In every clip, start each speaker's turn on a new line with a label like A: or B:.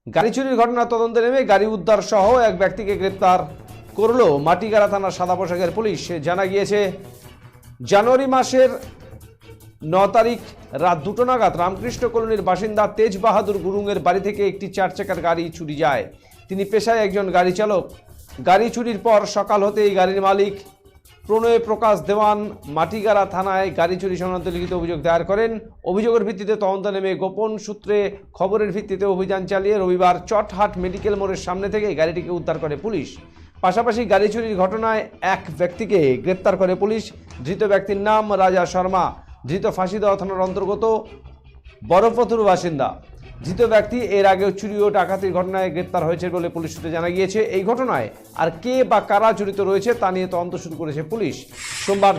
A: গাড়ি চুরির ঘটনা তদন্তে নেমে গাড়ি উদ্ধার সহ এক ব্যক্তিকে গ্রেপ্তার করল মাটিগাড়া থানার সাদা পোশাকের পুলিশ। জানা গিয়েছে জানুয়ারি মাসের 9 তারিখ রাত 2টো নাগাদ রামকৃষ্ণ কলোনির বাসিন্দা তেজ বাহাদুর গুরুংয়ের বাড়ি থেকে একটি 4 চাকার গাড়ি চুরি যায়। তিনি পেশায় একজন গাড়ি চালক। গাড়ি চুরির পর সকাল হতেই গাড়ির মালিক প্রণয় প্রকাশ দেওয়ান মাটিগাড়া থানায় গাড়ি চুরি সংক্রান্ত লিখিত অভিযোগ দায়ের করেন। অভিযোগের ভিত্তিতে তদন্ত নেমে গোপন সূত্রে খবরের ভিত্তিতে অভিযান চালিয়ে রবিবার চটহাট মেডিকেল মোড়ের সামনে থেকে গাড়িটিকে উদ্ধার করে পুলিশ। পাশাপাশি গাড়ি চুরির ঘটনায় এক ব্যক্তিকে গ্রেপ্তার করে পুলিশ। ধৃত ব্যক্তির নাম রাজা শর্মা। ধৃত ফাঁসিদেওয়া থানার অন্তর্গত বড়পথুর বাসিন্দা। ধৃত ব্যক্তি এর আগেও চুরি ও ডাকাতির ঘটনায় গ্রেপ্তার হয়েছে বলে পুলিশ সূত্রে জানা গিয়েছে। এই ঘটনায় আর কে বা কারা জড়িত রয়েছে তা নিয়ে তদন্ত শুরু করেছে পুলিশ। সোমবার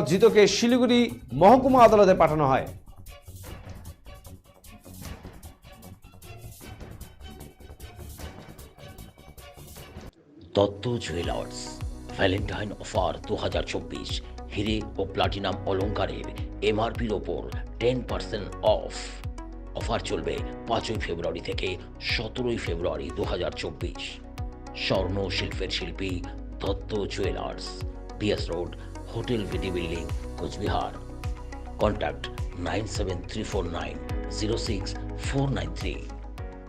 A: ধৃতকে শিলিগুড়ি মহকুমা আদালতে পাঠানো হয়।
B: দত্ত জুয়েলার্স ভ্যালেন্টাইন অফার 2024 হিরে ও প্লাটিনাম অলংকারের এমআরপির ওপর 10% অফ। অফার চলবে 5 ফেব্রুয়ারি থেকে 17 ফেব্রুয়ারি 2024। স্বর্ণ শিল্পের শিল্পী Dutta jewellers, BS road, hotel VD building, Coochbehar. Contact 97349 06493।